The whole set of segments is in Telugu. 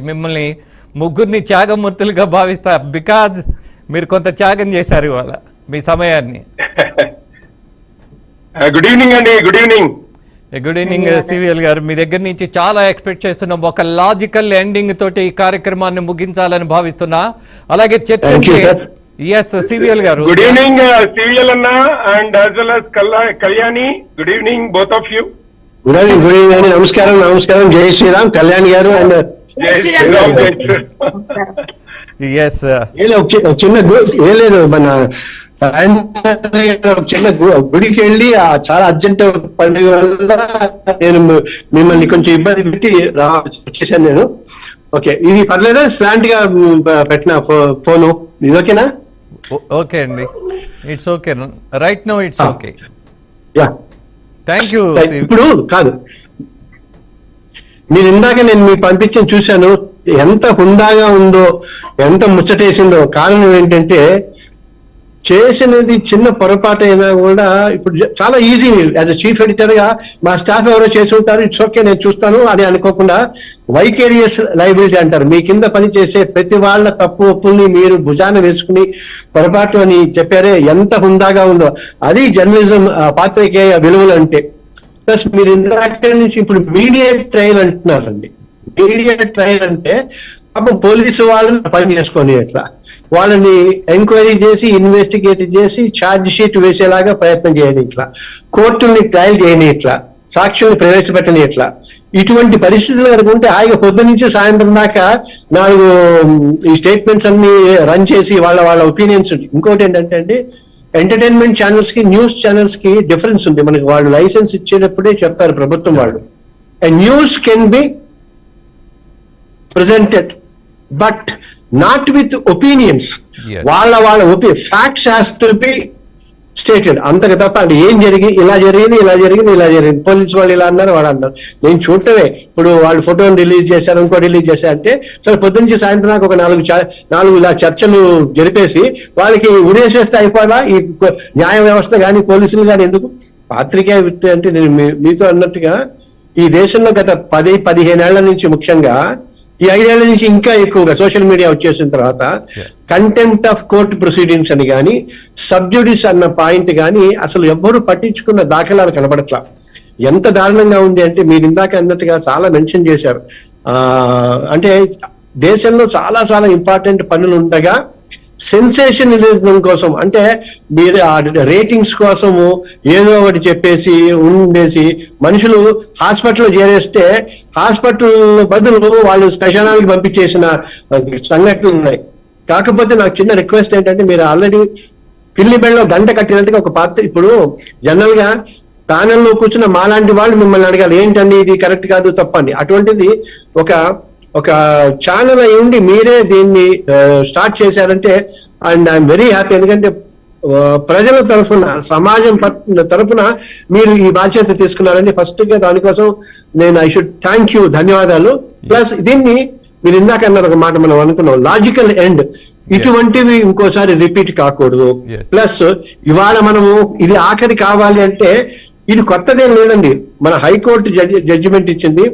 మిమ్మల్ని ముగ్గురిని త్యాగమూర్తులుగా భావిస్తా, బికాజ్ మీరు కొంత త్యాగం చేశారు ఇవాళ మీ సమయాన్ని. గుడ్ ఈవినింగ్ అండి. Good evening. Good evening CVL గారు. మీ దగ్గర నుంచి చాలా ఎక్స్పెక్ట్ చేస్తున్నాం. ఒక లాజికల్ ఎండింగ్ తోటి ఈ కార్యక్రమాన్ని ముగించాలని భావిస్తున్నా. అలాగే చర్చ సివిఎల్ గారు. గుడ్ ఈవినింగ్ సివిఎల్ అన్న and as well as Kalyani. Good evening both of you. Good evening. Good evening అండి. నమస్కారం. నమస్కారం. జై శ్రీరామ్. కళ్యాణ్ గారు అండ్ చిన్న ఏం లేదు, మన చిన్న గుడికి వెళ్ళి చాలా అర్జెంట్ పని వల్ల నేను మిమ్మల్ని కొంచెం ఇబ్బంది పెట్టి వచ్చేసాను నేను. ఓకే, ఇది పర్లేదా? స్లాంట్ గా పెట్టిన ఫోను ఇది ఓకేనా? ఓకే అండి, it's okay right now, it's okay. Yeah, thank you. ఇప్పుడు కాదు, మీరు ఇందాక నేను మీకు పంపించి చూశాను, ఎంత హుందాగా ఉందో, ఎంత ముచ్చటేసిందో. కారణం ఏంటంటే చేసినది చిన్న పొరపాటు అయినా కూడా ఇప్పుడు చాలా easy. As a chief editor గా మా స్టాఫ్ ఎవరో చేసి ఉంటారు, ఇట్స్ ఓకే నేను చూస్తాను అని అనుకోకుండా వైకేరియస్ లయబిలిటీ అంటారు. మీ కింద పనిచేసే ప్రతి వాళ్ళ తప్పు ఒప్పుల్ని మీరు భుజాన వేసుకుని పొరపాటు అని చెప్పారే, ఎంత హుందాగా ఉందో. అది జర్నలిజం పాత్రికేయ విలువలు అంటే. ప్లస్ మీరు ఇందాక నుంచి ఇప్పుడు మీడియట్ ట్రయల్ అంటున్నారండి. మీడియట్ ట్రయల్ అంటే పాపం పోలీసు వాళ్ళని పని చేసుకొని ఎట్లా, వాళ్ళని ఎంక్వైరీ చేసి ఇన్వెస్టిగేట్ చేసి ఛార్జ్ షీట్ వేసేలాగా ప్రయత్నం చేయని ఇట్లా, కోర్టుల్ని ట్రయల్ చేయని ఇట్లా, సాక్షుల్ని ప్రవేశపెట్టని ఇట్లా. ఇటువంటి పరిస్థితులు కనుక ఉంటే హాయిగా పొద్దు నుంచి సాయంత్రం దాకా 4 ఈ స్టేట్మెంట్స్ అన్ని రన్ చేసి వాళ్ళ ఒపీనియన్స్. ఇంకోటి ఏంటంటే అండి, ఎంటర్టైన్మెంట్ ఛానల్స్ కి న్యూస్ ఛానల్స్ కి డిఫరెన్స్ ఉంది. మనకి వాళ్ళు లైసెన్స్ ఇచ్చేటప్పుడే చెప్తారు ప్రభుత్వం వాళ్ళు, news can be presented but not with opinions. వాళ్ళ facts has to be stated, అంతకు తప్ప అంటే ఏం జరిగి ఇలా జరిగింది పోలీసు వాళ్ళు ఇలా అన్నారు వాళ్ళు అన్నారు నేను చూడటమే. ఇప్పుడు వాళ్ళు ఫోటోని రిలీజ్ చేశారు, ఇంకో రిలీజ్ చేశారు అంటే సరే పొద్దు నుంచి సాయంత్రం నాకు ఒక 4 ఇలా చర్చలు జరిపేసి వాళ్ళకి ఉడేసేస్తే అయిపోదా ఈ న్యాయ వ్యవస్థ కానీ పోలీసులు కానీ? ఎందుకు పాత్రికేయ వృత్తి అంటే నేను మీతో అన్నట్టుగా ఈ దేశంలో గత 10-15 ఏళ్ల నుంచి, ముఖ్యంగా ఈ 5 ఏళ్ల నుంచి ఇంకా ఎక్కువగా సోషల్ మీడియా వచ్చేసిన తర్వాత కంటెంప్ట్ ఆఫ్ కోర్ట్ ప్రొసీడింగ్స్ అని కానీ, సబ్జుడిస్ అన్న పాయింట్ కానీ అసలు ఎవ్వరూ పట్టించుకున్న దాఖలాలు కనబడట్లా. ఎంత దారుణంగా ఉంది అంటే మీరు ఇందాక అన్నట్టుగా చాలా మెన్షన్ చేశారు. అంటే దేశంలో చాలా ఇంపార్టెంట్ పనులు ఉండగా సెన్సేషనలిజం కోసం, అంటే మీరు రేటింగ్స్ కోసము ఏదో ఒకటి చెప్పేసి ఉండేసి మనుషులు హాస్పిటల్లో చేరేస్తే హాస్పిటల్ బదులు వాళ్ళు శ్మశానానికి పంపించేసిన సంఘటనలు ఉన్నాయి. కాకపోతే నాకు చిన్న రిక్వెస్ట్ ఏంటంటే, మీరు ఆల్రెడీ పిల్లి బెళ్ళలో గంట కట్టినట్టుగా ఒక పాత్ర, ఇప్పుడు జనరల్ గా ప్యానెల్లో కూర్చున్న మాలాంటి వాళ్ళు మిమ్మల్ని అడగాలి ఏంటండి ఇది కరెక్ట్ కాదు తప్పని. అటువంటిది ఒక ఛానల్ అయి ఉండి మీరే దీన్ని స్టార్ట్ చేశారంటే, అండ్ ఐఎమ్ వెరీ హ్యాపీ. ఎందుకంటే ప్రజల తరఫున, సమాజం తరఫున మీరు ఈ బాధ్యత తీసుకున్నారండి. ఫస్ట్ గా దానికోసం నేను ఐ షుడ్ థ్యాంక్ యూ, ధన్యవాదాలు. ప్లస్ దీన్ని మీరు ఇందాక అన్నారు ఒక మాట, మనం అనుకున్నాం లాజికల్ ఎండ్, ఇటువంటివి ఇంకోసారి రిపీట్ కాకూడదు. ప్లస్ ఇవాళ మనము ఇది ఆఖరి కావాలి అంటే ఇది కొత్తదేం లేదండి. మన హైకోర్టు జడ్జిమెంట్ ఇచ్చింది.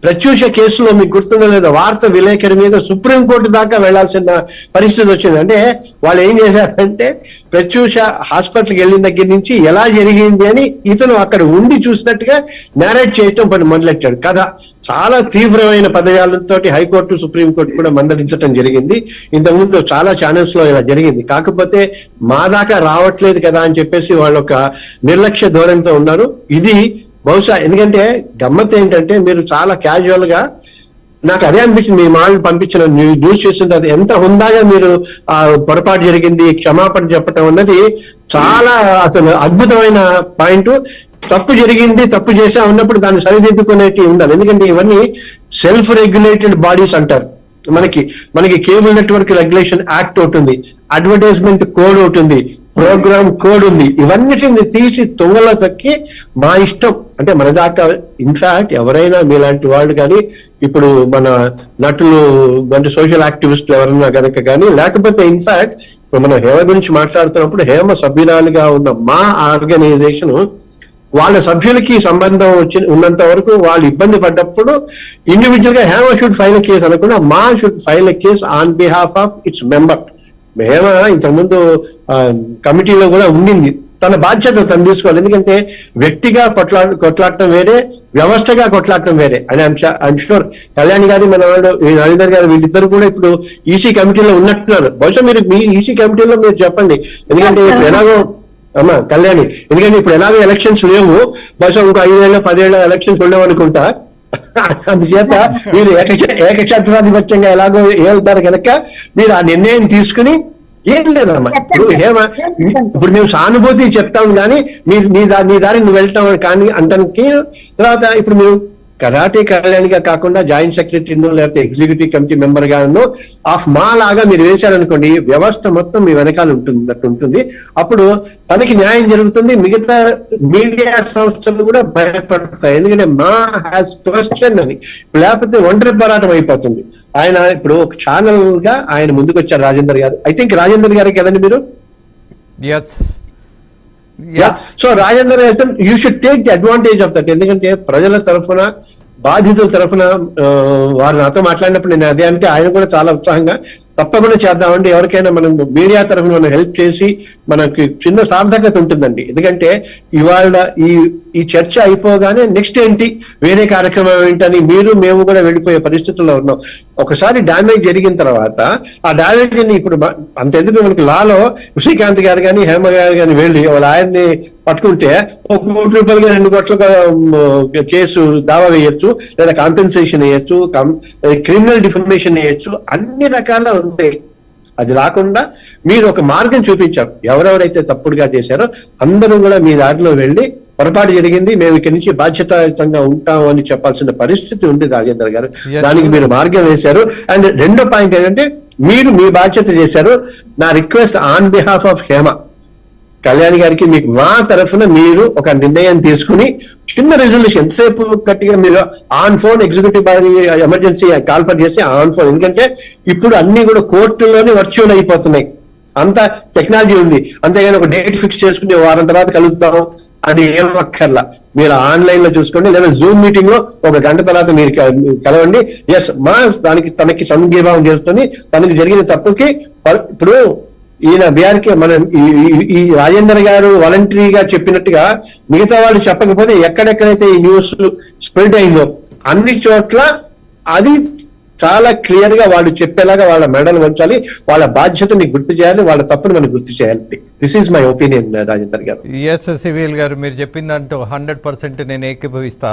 ప్రత్యూష కేసులో మీకు గుర్తుందో లేదో, వార్త విలేకరి మీద సుప్రీంకోర్టు దాకా వెళ్లాల్సిన పరిస్థితి వచ్చింది. అంటే వాళ్ళు ఏం చేశారంటే, ప్రత్యూష హాస్పిటల్కి వెళ్ళిన దగ్గర నుంచి ఎలా జరిగింది అని ఇతను అక్కడ ఉండి చూసినట్టుగా నేరేట్ చేయటం మొదలెట్టాడు. కథ చాలా తీవ్రమైన పదజాలంతో హైకోర్టు సుప్రీంకోర్టు కూడా మందలించడం జరిగింది. ఇంతకుముందు చాలా ఛానల్స్ లో ఇలా జరిగింది. కాకపోతే మా దాకా రావట్లేదు కదా అని చెప్పేసి వాళ్ళు ఒక నిర్లక్ష్య ధోరణితో ఉన్నారు. ఇది బహుశా, ఎందుకంటే గమ్మత్ ఏంటంటే మీరు చాలా క్యాజువల్ గా, నాకు అదే అనిపించింది మీ మాటలు పంపించిన న్యూస్ చూస్తుంటే ఎంత హుందాగా మీరు పొరపాటు జరిగింది క్షమాపణ చెప్పటం అన్నది చాలా అసలు అద్భుతమైన పాయింట్. తప్పు జరిగింది, తప్పు చేసా ఉన్నప్పుడు దాన్ని సరిదిద్దుకునేటి ఉండాలి. ఎందుకంటే ఇవన్నీ సెల్ఫ్ రెగ్యులేటెడ్ బాడీస్ అంటారు. మనకి కేబుల్ నెట్వర్క్ రెగ్యులేషన్ యాక్ట్ ఒకటి ఉంది, అడ్వర్టైజ్మెంట్ కోడ్ ఒకటి ఉంది, ప్రోగ్రామ్ కోడ్ ఉంది. ఇవన్నిటిని తీసి తుంగలో తొక్కి మా ఇష్టం అంటే మన దాకా. ఇన్ఫాక్ట్ ఎవరైనా మీలాంటి వాళ్ళు కానీ, ఇప్పుడు మన నటులు అంటే సోషల్ యాక్టివిస్టులు ఎవరైనా కనుక కానీ, లేకపోతే ఇన్ఫాక్ట్ ఇప్పుడు మనం హేమ గురించి మాట్లాడుతున్నప్పుడు హేమ సభ్యురాలుగా ఉన్న మా ఆర్గనైజేషన్ వాళ్ళ సభ్యులకి సంబంధం ఉన్నంత వరకు వాళ్ళు ఇబ్బంది పడ్డప్పుడు ఇండివిజువల్ గా హేమ షుడ్ ఫైల్ కేసు అనకుండా మా should file case on behalf of it's member. Hema ఇంతకుముందు కమిటీలో కూడా ఉండింది, తన బాధ్యత తను తీసుకోవాలి. ఎందుకంటే వ్యక్తిగా కొట్లాడటం వేరే, వ్యవస్థగా కొట్లాడటం వేరే అని ఐఎమ్ షూర్ కళ్యాణి గారి మన వాళ్ళు నరేందర్ గారు వీళ్ళిద్దరు కూడా ఇప్పుడు ఈసీ కమిటీలో ఉన్నట్టున్నారు. బహుశా మీరు మీ ఈసీ కమిటీలో మీరు చెప్పండి, ఎందుకంటే ఇప్పుడు ఎలాగో అమ్మా కళ్యాణి, ఎందుకంటే ఇప్పుడు ఎలాగో ఎలక్షన్స్ లేవు, బహుశా ఇంకో 5 ఏళ్ళ 10 ఏళ్ళ ఎలక్షన్స్ ఉండవనుకుంటా. అందుచేత మీరు ఏకఛత్రాధిపత్యంగా ఎలాగో వెళ్తారు కనుక మీరు ఆ నిర్ణయం తీసుకుని ఏం లేదమ్మా. ఇప్పుడు మేము సానుభూతి చెప్తాం కానీ నీ దారి నువ్వు వెళ్తాం కానీ అంటానికి తర్వాత ఇప్పుడు మీరు కరాటే కళ్యాణిగా కాకుండా జాయింట్ సెక్రటరీనో లేకపోతే ఎగ్జిక్యూటివ్ కమిటీ మెంబర్ గాను ఆఫ్ మా లాగా మీరు వేశారనుకోండి, వ్యవస్థ మొత్తం మీ వెనకాల ఉంటుంది. అప్పుడు తనకి న్యాయం జరుగుతుంది, మిగతా మీడియా సంస్థలు కూడా భయపడతాయి. ఎందుకంటే మా హ్యాస్ క్వశ్చన్ అని, లేకపోతే ఒంటరి పోరాటం అయిపోతుంది. ఆయన ఇప్పుడు ఒక ఛానల్ గా ఆయన ముందుకు వచ్చారు రాజేందర్ గారు. ఐ థింక్ రాజేందర్ గారికి కదండి మీరు? So Rajender you should take the advantage of that. ఎందుకంటే ప్రజల తరఫున, బాధితుల తరఫున వారు నాతో మాట్లాడినప్పుడు నేను అదే అంటే ఆయన కూడా చాలా ఉత్సాహంగా తప్పకుండా చేద్దామండి. ఎవరికైనా మనం మీడియా తరఫున మనం హెల్ప్ చేసి మనకి చిన్న సార్థకత ఉంటుందండి. ఎందుకంటే ఇవాళ ఈ చర్చ అయిపోగానే నెక్స్ట్ ఏంటి, వేరే కార్యక్రమం ఏంటని మేము కూడా వెళ్ళిపోయే పరిస్థితుల్లో ఉన్నాం. ఒకసారి డ్యామేజ్ జరిగిన తర్వాత ఆ డ్యామేజ్ ని ఇప్పుడు అంతెందుకు మనకి లాలో శ్రీకాంత్ గారు కానీ హేమ గారు కానీ వెళ్ళి వాళ్ళ ఆయన్ని పట్టుకుంటే ₹1 కోటి 2 కోట్ల కేసు దావా వేయొచ్చు, లేదా కాంపెన్సేషన్ వేయొచ్చు, క్రిమినల్ డిఫర్మేషన్ వేయొచ్చు, అన్ని రకాల ఉంటాయి. అది రాకుండా మీరు ఒక మార్గం చూపించారు. ఎవరెవరైతే తప్పుడుగా చేశారో అందరూ కూడా మీ దారిలో వెళ్ళి పొరపాటు జరిగింది, మేము ఇక్కడి నుంచి బాధ్యతాయుతంగా ఉంటాము అని చెప్పాల్సిన పరిస్థితి ఉంది రాజేందర్ గారు. దానికి మీరు మార్గం వేశారు. అండ్ రెండో పాయింట్ ఏంటంటే మీరు మీ బాధ్యత చేశారు. నా request on behalf of Hema Kalyani గారికి, మీకు మా తరఫున మీరు ఒక నిర్ణయం తీసుకుని చిన్న రెజల్యూషన్, ఎంతసేపు గట్టిగా మీరు on phone executive body emergency call for చేసి ఆన్ ఫోన్, ఎందుకంటే ఇప్పుడు అన్ని కూడా కోర్టుల్లోనే వర్చువల్ అయిపోతున్నాయి, అంత టెక్నాలజీ ఉంది. అంతేగాని ఒక డేట్ ఫిక్స్ చేసుకుని వారం తర్వాత కలుగుతాం అని ఏం అక్కర్లా. మీరు ఆన్లైన్ లో చూసుకోండి, లేదా జూమ్ మీటింగ్ లో 1 గంట తర్వాత మీరు కలవండి. ఎస్ మా తనకి సంఘీభావం చేస్తుంది, తనకి జరిగిన తప్పుకి. ఇప్పుడు ఈయన బీఆర్కే మనం ఈ రాజేందర్ గారు వాలంటరీగా చెప్పినట్టుగా మిగతా వాళ్ళు చెప్పకపోతే ఎక్కడెక్కడైతే ఈ న్యూస్ స్ప్రెడ్ అయిందో అన్ని చోట్ల అది చాలా క్లియర్ గా వాళ్ళు చెప్పేలాగా వాళ్ళ మెడలు వంచాలి, వాళ్ళ బాధ్యతని గుర్తు చేయాలి, వాళ్ళ తప్పుని మనం గుర్తు చేయాలి. This is my opinion Rajender garu. S civil గారు, మీరు చెప్పిందంటూ 100% నేను ఏకీభవిస్తా.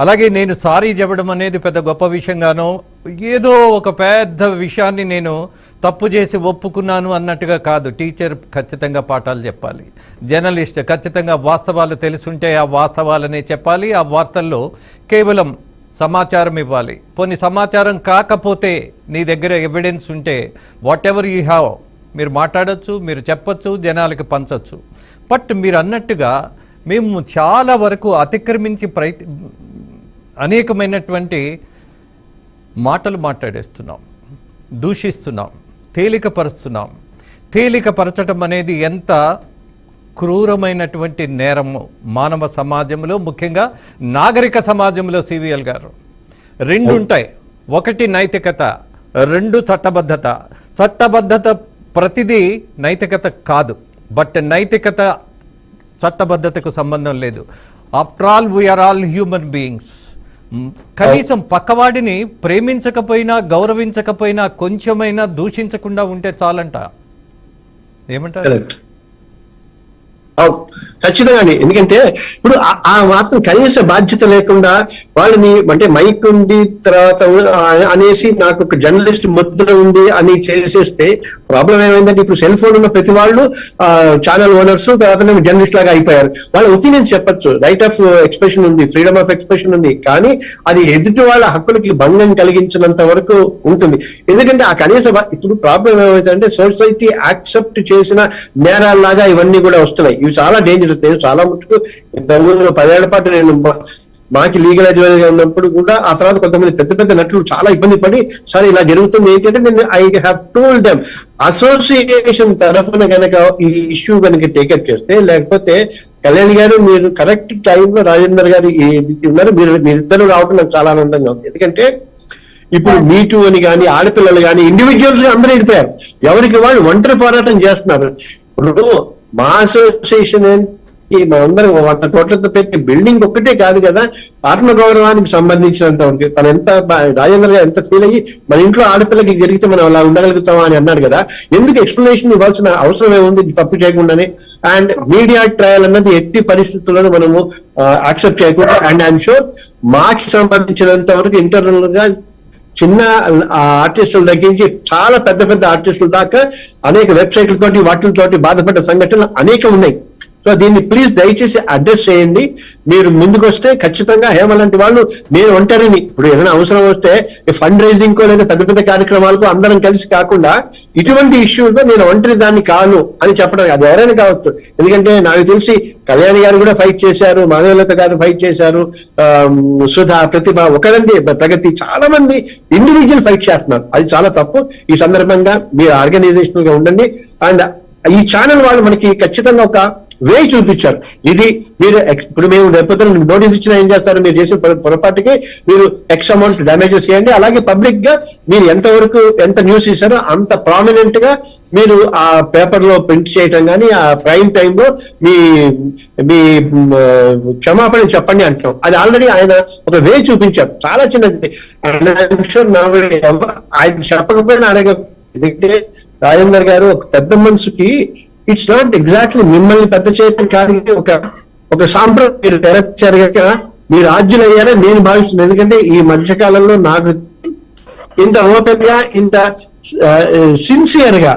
అలాగే నేను సారీ చెప్పడం అనేది పెద్ద గొప్ప విషయంగానో, ఏదో ఒక పెద్ద విషయాన్ని నేను తప్పు చేసి ఒప్పుకున్నాను అన్నట్టుగా కాదు. టీచర్ ఖచ్చితంగా పాఠాలు చెప్పాలి, జర్నలిస్ట్ ఖచ్చితంగా వాస్తవాలు తెలుసుంటే ఆ వాస్తవాలనే చెప్పాలి. ఆ వార్తల్లో కేవలం సమాచారం ఇవ్వాలి. కొన్ని సమాచారం కాకపోతే నీ దగ్గర ఎవిడెన్స్ ఉంటే వాట్ ఎవర్ యూ హ్యావ్ మీరు మాట్లాడచ్చు, మీరు చెప్పచ్చు, జనాలకి పంచవచ్చు. బట్ మీరు అన్నట్టుగా మేము చాలా వరకు అతిక్రమించి అనేకమైనటువంటి మాటలు మాట్లాడేస్తున్నాం, దూషిస్తున్నాం, తేలికపరుస్తున్నాం. తేలికపరచడం అనేది ఎంత క్రూరమైనటువంటి నేరము మానవ సమాజంలో, ముఖ్యంగా నాగరిక సమాజంలో. సివిఎల్ గారు, 2 ఉంటాయి. 1 నైతికత, 2 చట్టబద్ధత. చట్టబద్ధత ప్రతిదీ నైతికత కాదు, బట్ నైతికత చట్టబద్ధతకు సంబంధం లేదు. After all we are all human beings. కనీసం పక్కవాడిని ప్రేమించకపోయినా, గౌరవించకపోయినా, కొంచెమైనా దూషించకుండా ఉంటే చాలంట. ఏమంటారు? ఖచ్చితంగా. ఎందుకంటే ఇప్పుడు ఆ మాత్రం కనీస బాధ్యత లేకుండా వాళ్ళని అంటే మైక్ ఉంది తర్వాత అనేసి నాకు ఒక జర్నలిస్ట్ ముద్ర ఉంది అని చేసేస్తే ప్రాబ్లం ఏమైందంటే ఇప్పుడు సెల్ ఫోన్ ఉన్న ప్రతి వాళ్ళు ఛానల్ ఓనర్స్, తర్వాత జర్నలిస్ట్ లాగా అయిపోయారు. వాళ్ళ ఒపీనియన్స్ చెప్పొచ్చు, రైట్ ఆఫ్ ఎక్స్ప్రెషన్ ఉంది, ఫ్రీడమ్ ఆఫ్ ఎక్స్ప్రెషన్ ఉంది, కానీ అది ఎదుటి వాళ్ళ హక్కులకి భంగం కలిగించినంత వరకు ఉంటుంది. ఎందుకంటే ఆ కనీస ఇప్పుడు ప్రాబ్లం ఏమైందంటే సొసైటీ యాక్సెప్ట్ చేసిన నేరాల్లాగా ఇవన్నీ కూడా వస్తున్నాయి. ఇవి చాలా డేంజరస్. నేను చాలా మటుకు 10 ఏళ్ల పాటు నేను మాకి లీగల్ అడ్వైజర్ గా ఉన్నప్పుడు కూడా ఆ తర్వాత కొంతమంది పెద్ద పెద్ద నటులు చాలా ఇబ్బంది పడి సరే ఇలా జరుగుతుంది ఏంటంటే నేను I have told them association తరఫున కనుక ఈ ఇష్యూ కనుక టేకప్ చేస్తే, లేకపోతే కళ్యాణ్ గారు మీరు కరెక్ట్ టైంలో రాజేందర్ గారు ఉన్నారు, మీరిద్దరు రావడం నాకు చాలా ఆనందంగా ఉంది. ఎందుకంటే ఇప్పుడు మీటూ అని కానీ ఆడపిల్లలు కానీ ఇండివిజువల్స్ గా అందరూ వెళ్ళిపోయారు, ఎవరికి వాళ్ళు ఒంటరి పోరాటం చేస్తున్నారు. ఇప్పుడు మా అసోసియేషన్ మనందరం 100 కోట్లతో పెట్టి బిల్డింగ్ ఒక్కటే కాదు కదా, ఆత్మగౌరవానికి సంబంధించినంత వరకు తను ఎంత రాజేంద్ర గారు ఎంత ఫీల్ అయ్యి మన ఇంట్లో ఆడపిల్లకి జరిగితే మనం అలా ఉండగలుగుతామా అని అన్నాడు కదా. ఎందుకు ఎక్స్ప్లెనేషన్ ఇవ్వాల్సిన అవసరం ఏముంది ఇది తప్పు చేయకుండానే. అండ్ మీడియా ట్రయల్ అన్నది ఎట్టి పరిస్థితుల్లోనూ మనము యాక్సెప్ట్ చేయకుండా. అండ్ ఐఎమ్ షూర్ మాకి సంబంధించినంత వరకు ఇంటర్నల్ గా చిన్న ఆర్టిస్టుల తగ్గించి చాలా పెద్ద పెద్ద ఆర్టిస్టుల దాకా అనేక వెబ్సైట్లతోటి వాటితోటి బాధపడ్డ సంఘటనలు అనేకం ఉన్నాయి. సో దీన్ని ప్లీజ్ దయచేసి అడ్రస్ చేయండి. మీరు ముందుకు వస్తే ఖచ్చితంగా హేమ లాంటి వాళ్ళు, నేను ఒంటరిని ఇప్పుడు ఏదైనా అవసరం వస్తే ఫండ్ రైజింగ్ కో లేదా పెద్ద పెద్ద కార్యక్రమాలకు అందరం కలిసి కాకుండా ఇటువంటి ఇష్యూలో నేను ఒంటరి దాన్ని కాను అని చెప్పడం, అది ఎవరైనా కావచ్చు. ఎందుకంటే నాకు తెలిసి కళ్యాణి గారు కూడా ఫైట్ చేశారు, మాధవలత గారు ఫైట్ చేశారు, సుధా, ప్రతిభ, ఒకరంది ప్రగతి, చాలా మంది ఇండివిజువల్ ఫైట్ చేస్తున్నారు. అది చాలా తప్పు. ఈ సందర్భంగా మీరు ఆర్గనైజేషనల్ గా ఉండండి. అండ్ ఈ ఛానల్ వాళ్ళు మనకి ఖచ్చితంగా ఒక వే చూపించారు. ఇది మీరు ఇప్పుడు మేము రేపు నోటీస్ ఇచ్చినా ఏం చేస్తారు, మీరు చేసే పొరపాటుకి మీరు ఎక్స్ అమౌంట్ డ్యామేజెస్ చేయండి. అలాగే పబ్లిక్ గా మీరు ఎంతవరకు ఎంత న్యూస్ ఇస్తారో అంత ప్రామినెంట్ గా మీరు ఆ పేపర్ లో ప్రింట్ చేయటం కానీ ఆ ప్రైమ్ టైమ్ లో మీ మీ క్షమాపణ చెప్పండి అంటాం. అది ఆల్రెడీ ఆయన ఒక వే చూపించారు, చాలా చిన్నది. ఆయన చెప్పకపోయినా అడగ. ఎందుకంటే రాజేందర్ గారు ఒక పెద్ద మనసుకి ఇట్స్ నాట్ ఎగ్జాక్ట్లీ మిమ్మల్ని పెద్ద చేయడం కాదు, ఒక సాంప్రదాయం మీరు తెరచారు కనుక మీరు ఆద్యులయ్యారని నేను భావిస్తున్నాను. ఎందుకంటే ఈ మధ్యకాలంలో నాకు ఇంత ఓపెన్ గా ఇంత సిన్సియర్ గా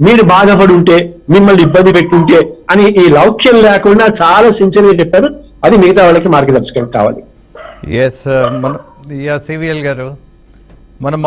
మీరు బాధపడి ఉంటే, మిమ్మల్ని ఇబ్బంది పెట్టుంటే అని ఈ లౌక్యం లేకుండా చాలా సిన్సియర్ గా చెప్పారు. అది మిగతా వాళ్ళకి మార్గదర్శకం కావాలి. ఎస్, మన సివిఎల్ గారు మనం